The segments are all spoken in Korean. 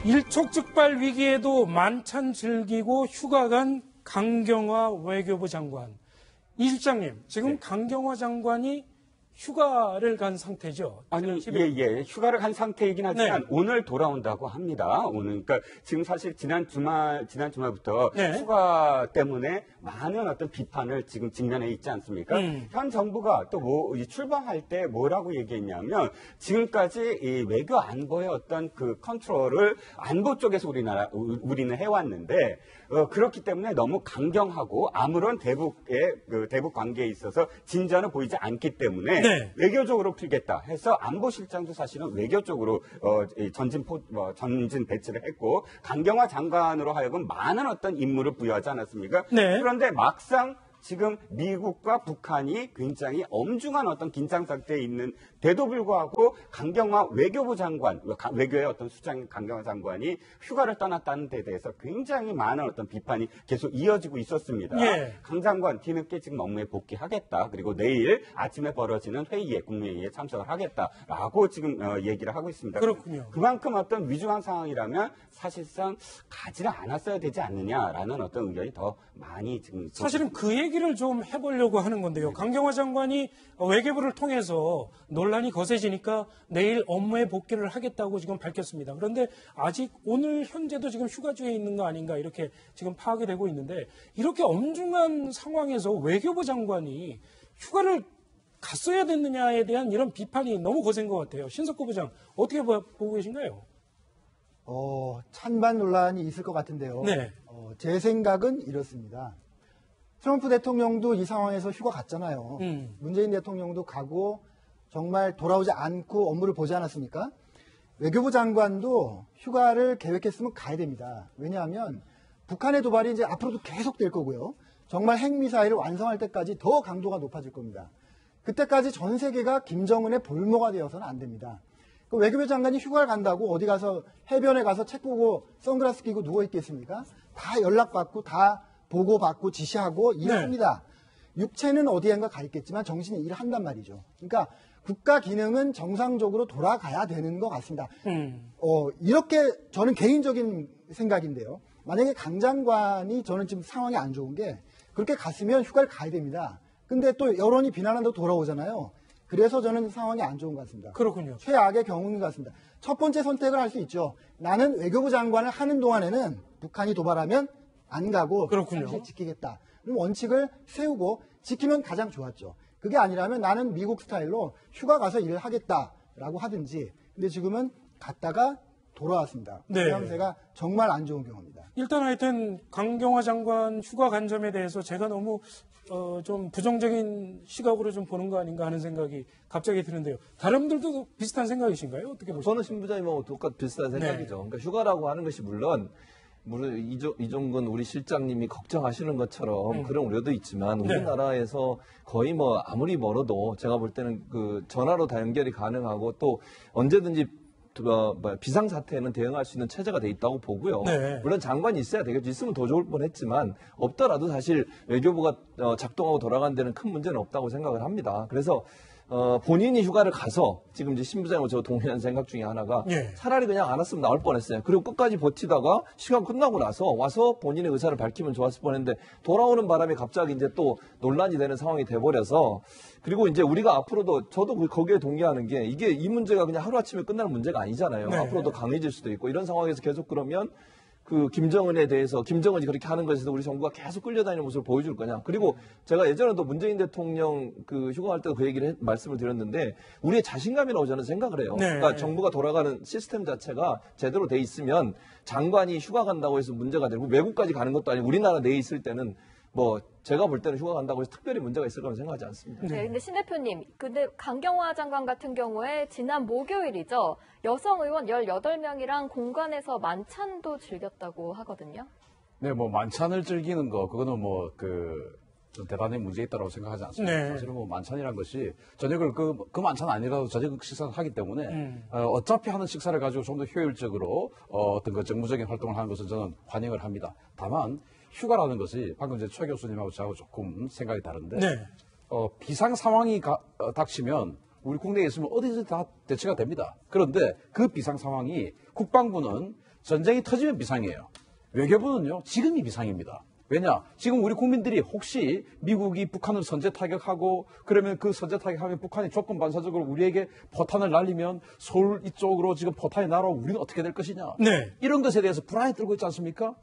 일촉즉발 위기에도 만찬 즐기고 휴가 간 강경화 외교부 장관. 이 실장님, 지금 네. 강경화 장관이 휴가를 간 상태죠? 아니, 예. 휴가를 간 상태이긴 하지만 네. 오늘 돌아온다고 합니다. 오늘. 그러니까 지금 사실 지난 주말부터 네. 휴가 때문에 많은 어떤 비판을 지금 직면해 있지 않습니까? 현 정부가 또 출범할 때 뭐라고 얘기했냐면 지금까지 이 외교 안보의 어떤 그 컨트롤을 안보 쪽에서 우리는 해왔는데 그렇기 때문에 너무 강경하고 아무런 대북 관계에 있어서 진전을 보이지 않기 때문에 네. 외교적으로 풀겠다 해서 안보실장도 사실은 외교 쪽으로 전진 배치를 했고 강경화 장관으로 하여금 많은 어떤 임무를 부여하지 않았습니까? 네. 그런데 막상 지금 미국과 북한이 굉장히 엄중한 어떤 긴장 상태에 있는 데도 불구하고 강경화 외교부 장관, 외교의 어떤 수장 강경화 장관이 휴가를 떠났다는 데 대해서 굉장히 많은 어떤 비판이 계속 이어지고 있었습니다. 예. 강 장관 뒤늦게 지금 업무에 복귀하겠다. 그리고 내일 아침에 벌어지는 회의에 국무회의에 참석을 하겠다라고 지금 얘기를 하고 있습니다. 그렇군요. 그만큼 어떤 위중한 상황이라면 사실상 가지를 않았어야 되지 않느냐라는 어떤 의견이 더 많이 지금 사실은 그 얘기를 좀 해보려고 하는 건데요. 강경화 장관이 외교부를 통해서 논란이 거세지니까 내일 업무에 복귀를 하겠다고 지금 밝혔습니다. 그런데 아직 오늘 현재도 지금 휴가주에 있는 거 아닌가 이렇게 지금 파악이 되고 있는데 이렇게 엄중한 상황에서 외교부 장관이 휴가를 갔어야 됐느냐에 대한 이런 비판이 너무 거센 것 같아요. 신석구 부장 어떻게 보고 계신가요? 찬반 논란이 있을 것 같은데요. 네. 제 생각은 이렇습니다. 트럼프 대통령도 이 상황에서 휴가 갔잖아요. 문재인 대통령도 가고 정말 돌아오지 않고 업무를 보지 않았습니까? 외교부 장관도 휴가를 계획했으면 가야 됩니다. 왜냐하면 북한의 도발이 이제 앞으로도 계속될 거고요. 정말 핵미사일을 완성할 때까지 더 강도가 높아질 겁니다. 그때까지 전 세계가 김정은의 볼모가 되어서는 안 됩니다. 외교부 장관이 휴가를 간다고 어디 가서 해변에 가서 책 보고 선글라스 끼고 누워 있겠습니까? 다 연락받고 다 보고받고 지시하고 일합니다. 네. 육체는 어디엔가 가 있겠지만 정신이 일을 한단 말이죠. 그러니까 국가 기능은 정상적으로 돌아가야 되는 것 같습니다. 이렇게 저는 개인적인 생각인데요. 만약에 강 장관이 저는 지금 상황이 안 좋은 게 그렇게 갔으면 휴가를 가야 됩니다. 근데 또 여론이 비난한다고 돌아오잖아요. 그래서 저는 상황이 안 좋은 것 같습니다. 그렇군요. 최악의 경우인 것 같습니다. 첫 번째 선택을 할 수 있죠. 나는 외교부 장관을 하는 동안에는 북한이 도발하면 안 가고 그렇군요. 지키겠다. 그럼 원칙을 세우고 지키면 가장 좋았죠. 그게 아니라면 나는 미국 스타일로 휴가 가서 일을 하겠다라고 하든지. 근데 지금은 갔다가 돌아왔습니다. 네. 그 형태가 정말 안 좋은 경우입니다. 일단 하여튼 강경화 장관 휴가 간 점에 대해서 제가 너무 좀 부정적인 시각으로 좀 보는 거 아닌가 하는 생각이 갑자기 드는데요. 다른 분들도 비슷한 생각이신가요? 어떻게 보십니까? 저는 신 부장님하고 똑같 비슷한 생각이죠. 네. 그러니까 휴가라고 하는 것이 물론 이종근 우리 실장님이 걱정하시는 것처럼 그런 우려도 있지만 네. 우리나라에서 거의 뭐 아무리 멀어도 제가 볼 때는 그 전화로 다 연결이 가능하고 또 언제든지 비상사태에는 대응할 수 있는 체제가 돼 있다고 보고요. 네. 물론 장관이 있어야 되겠죠. 있으면 더 좋을 뻔했지만 없더라도 사실 외교부가 작동하고 돌아가는 데는 큰 문제는 없다고 생각을 합니다. 그래서 본인이 휴가를 가서 지금 이제 신부장하고 저 동의한 생각 중에 하나가 예. 차라리 그냥 안 왔으면 나올 뻔했어요. 그리고 끝까지 버티다가 시간 끝나고 나서 와서 본인의 의사를 밝히면 좋았을 뻔했는데 돌아오는 바람에 갑자기 이제 또 논란이 되는 상황이 돼버려서 그리고 이제 우리가 앞으로도 저도 거기에 동의하는 게 이게 이 문제가 그냥 하루아침에 끝나는 문제가 아니잖아요. 네. 앞으로도 강해질 수도 있고 이런 상황에서 계속 그러면 그 김정은에 대해서 김정은이 그렇게 하는 것에서 우리 정부가 계속 끌려다니는 모습을 보여줄 거냐. 그리고 제가 예전에도 문재인 대통령 그 휴가할 때도 그 얘기를 말씀을 드렸는데 우리의 자신감이라고 저는 생각을 해요. 네. 그러니까 정부가 돌아가는 시스템 자체가 제대로 돼 있으면 장관이 휴가 간다고 해서 문제가 되고 외국까지 가는 것도 아니고 우리나라 내에 있을 때는 뭐 제가 볼 때는 휴가 간다고 해서 특별히 문제가 있을 거라고 생각하지 않습니다. 네, 근데 신 대표님, 근데 강경화 장관 같은 경우에 지난 목요일이죠. 여성 의원 18명이랑 공관에서 만찬도 즐겼다고 하거든요. 네, 뭐 만찬을 즐기는 거 그거는 뭐 좀 대단히 문제 있다고 생각하지 않습니다. 네. 사실은 뭐 만찬이란 것이 저녁을 그 만찬 아니라도 저녁 식사를 하기 때문에 어차피 하는 식사를 가지고 좀 더 효율적으로 어떤 그 정무적인 활동을 하는 것은 저는 환영을 합니다. 다만 휴가라는 것이 방금 이제 최 교수님하고 저하고 조금 생각이 다른데 네. 비상 상황이 닥치면 우리 국내에 있으면 어디든지 다 대처가 됩니다. 그런데 그 비상 상황이 국방부는 전쟁이 터지면 비상이에요. 외교부는요, 지금이 비상입니다. 왜냐? 지금 우리 국민들이 혹시 미국이 북한을 선제 타격하고 그러면 그 선제 타격하면 북한이 조건 반사적으로 우리에게 포탄을 날리면 서울 이쪽으로 지금 포탄이 날아오고 우리는 어떻게 될 것이냐? 네. 이런 것에 대해서 불안이 들고 있지 않습니까?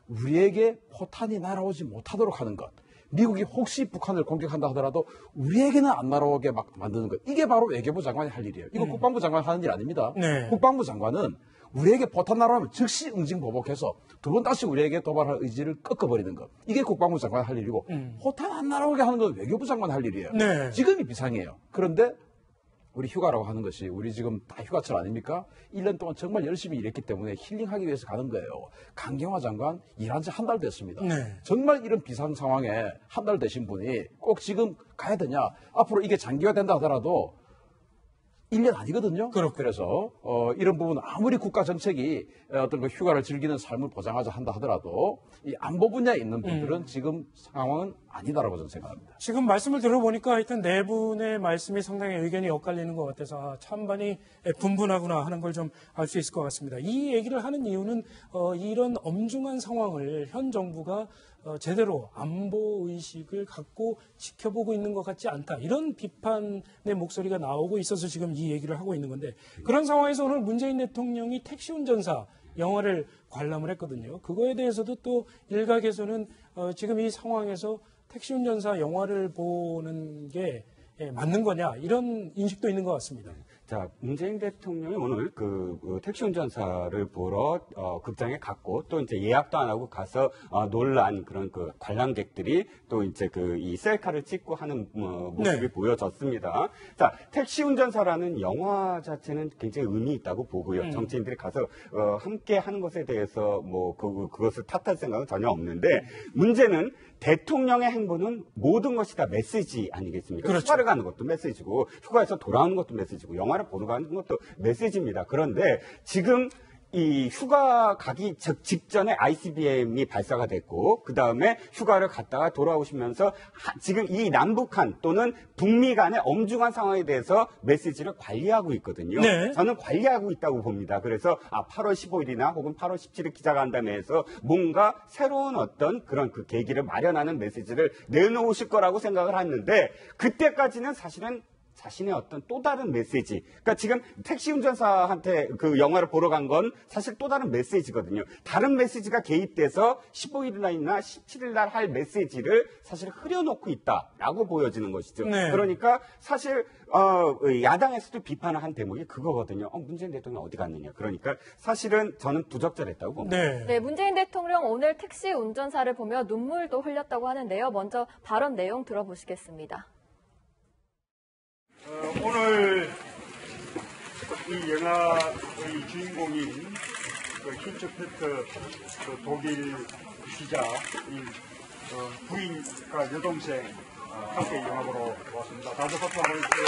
우리에게 포탄이 날아오지 못하도록 하는 것. 미국이 혹시 북한을 공격한다 하더라도 우리에게는 안 날아오게 막 만드는 것. 이게 바로 외교부 장관이 할 일이에요. 이거 국방부 장관이 하는 일 아닙니다. 네. 국방부 장관은 우리에게 포탄 날아오면 즉시 응징보복해서 두 번 다시 우리에게 도발할 의지를 꺾어버리는 것. 이게 국방부 장관이 할 일이고 포탄 안 날아오게 하는 건 외교부 장관이 할 일이에요. 네. 지금이 비상이에요. 그런데 우리 휴가라고 하는 것이 우리 지금 다 휴가철 아닙니까? 1년 동안 정말 열심히 일했기 때문에 힐링하기 위해서 가는 거예요. 강경화 장관 일한 지 한 달 됐습니다. 네. 정말 이런 비상 상황에 한 달 되신 분이 꼭 지금 가야 되냐? 앞으로 이게 장기화된다 하더라도 1년 아니거든요. 그래서 이런 부분 아무리 국가 정책이 어떤 그 휴가를 즐기는 삶을 보장하자 한다 하더라도 이 안보 분야에 있는 분들은 지금 상황은 아니다라고 저는 생각합니다. 지금 말씀을 들어보니까 하여튼 네 분의 말씀이 상당히 의견이 엇갈리는 것 같아서 찬반이 분분하구나 하는 걸 좀 알 수 있을 것 같습니다. 이 얘기를 하는 이유는 이런 엄중한 상황을 현 정부가 제대로 안보 의식을 갖고 지켜보고 있는 것 같지 않다. 이런 비판의 목소리가 나오고 있어서 지금 이 얘기를 하고 있는 건데 그런 상황에서 오늘 문재인 대통령이 택시 운전사 영화를 관람을 했거든요. 그거에 대해서도 또 일각에서는 지금 이 상황에서 택시 운전사 영화를 보는 게 맞는 거냐 이런 인식도 있는 것 같습니다. 자, 문재인 대통령이 오늘 택시 운전사를 보러 극장에 갔고 또 이제 예약도 안 하고 가서 놀란 그런 그 관람객들이 또 이제 이 셀카를 찍고 하는 모습이 네. 보여졌습니다. 자, 택시 운전사라는 영화 자체는 굉장히 의미 있다고 보고요. 정치인들이 가서 함께 하는 것에 대해서 그것을 탓할 생각은 전혀 없는데 문제는 대통령의 행보는 모든 것이 다 메시지 아니겠습니까? 그렇죠. 휴가를 가는 것도 메시지고 휴가에서 돌아오는 것도 메시지고 영화를 보러 가는 것도 메시지입니다. 그런데 지금 이 휴가 가기 직전에 ICBM이 발사가 됐고 그 다음에 휴가를 갔다가 돌아오시면서 지금 이 남북한 또는 북미 간의 엄중한 상황에 대해서 메시지를 관리하고 있거든요. 네. 저는 관리하고 있다고 봅니다. 그래서 8월 15일이나 혹은 8월 17일 기자간담회에서 뭔가 새로운 어떤 그런 그 계기를 마련하는 메시지를 내놓으실 거라고 생각을 했는데 그때까지는 사실은 자신의 어떤 또 다른 메시지. 그러니까 지금 택시 운전사한테 그 영화를 보러 간 건 사실 또 다른 메시지거든요. 다른 메시지가 개입돼서 15일이나 17일 날 할 메시지를 사실 흐려놓고 있다라고 보여지는 것이죠. 네. 그러니까 사실 야당에서도 비판을 한 대목이 그거거든요. 문재인 대통령 어디 갔느냐. 그러니까 사실은 저는 부적절했다고 봅니다. 네. 네, 문재인 대통령 오늘 택시 운전사를 보며 눈물도 흘렸다고 하는데요. 먼저 발언 내용 들어보시겠습니다. 오늘 이 영화의 주인공인 힐츠페트 독일 기자 부인과 여동생 함께 영화 보러 왔습니다. 다들 박수 한번 해주세요.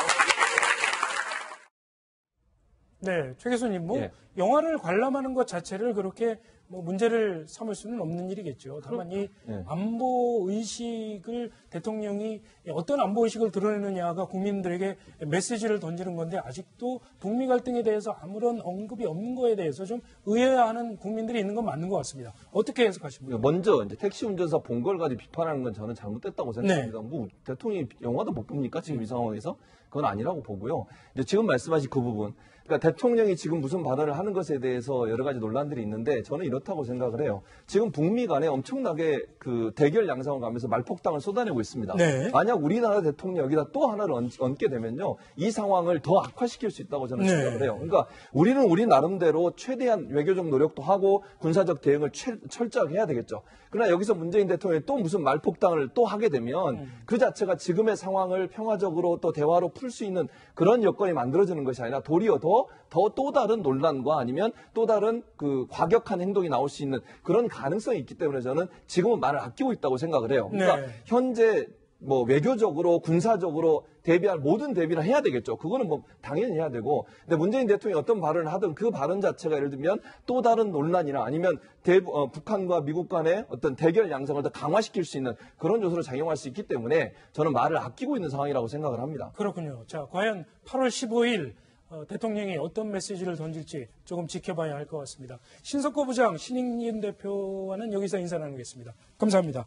네, 최 교수님, 예. 영화를 관람하는 것 자체를 그렇게 문제를 삼을 수는 없는 일이겠죠. 다만 이 안보 의식을 대통령이 어떤 안보 의식을 드러내느냐가 국민들에게 메시지를 던지는 건데 아직도 북미 갈등에 대해서 아무런 언급이 없는 거에 대해서 좀 의아해하는 국민들이 있는 건 맞는 것 같습니다. 어떻게 해석하십니까? 먼저 이제 택시 운전사 본 걸 가지고 비판하는 건 저는 잘못됐다고 생각합니다. 대통령이 영화도 못 봅니까? 지금 이 상황에서? 그건 아니라고 보고요. 이제 지금 말씀하신 그 부분. 그러니까 대통령이 지금 무슨 발언을 하는 것에 대해서 여러 가지 논란들이 있는데 저는 이렇다고 생각을 해요. 지금 북미 간에 엄청나게 그 대결 양상을 가면서 말폭탄을 쏟아내고 있습니다. 네. 만약 우리나라 대통령이 여기다 또 하나를 얹게 되면요. 이 상황을 더 악화시킬 수 있다고 저는 생각을 해요. 그러니까 우리는 우리 나름대로 최대한 외교적 노력도 하고 군사적 대응을 철저하게 해야 되겠죠. 그러나 여기서 문재인 대통령이 또 무슨 말폭탄을 또 하게 되면 그 자체가 지금의 상황을 평화적으로 또 대화로 풀 수 있는 그런 여건이 만들어지는 것이 아니라 도리어 또 다른 논란과 아니면 또 다른 그 과격한 행동이 나올 수 있는 그런 가능성이 있기 때문에 저는 지금은 말을 아끼고 있다고 생각을 해요. 그러니까 현재 외교적으로 군사적으로 대비할 모든 대비를 해야 되겠죠. 그거는 당연히 해야 되고. 근데 문재인 대통령이 어떤 발언을 하든 그 발언 자체가 예를 들면 또 다른 논란이나 아니면 북한과 미국 간의 어떤 대결 양상을 더 강화시킬 수 있는 그런 요소를 작용할 수 있기 때문에 저는 말을 아끼고 있는 상황이라고 생각을 합니다. 그렇군요. 자, 과연 8월 15일 대통령이 어떤 메시지를 던질지 조금 지켜봐야 할 것 같습니다. 신석호 부장, 신익윤 대표와는 여기서 인사 나누겠습니다. 감사합니다.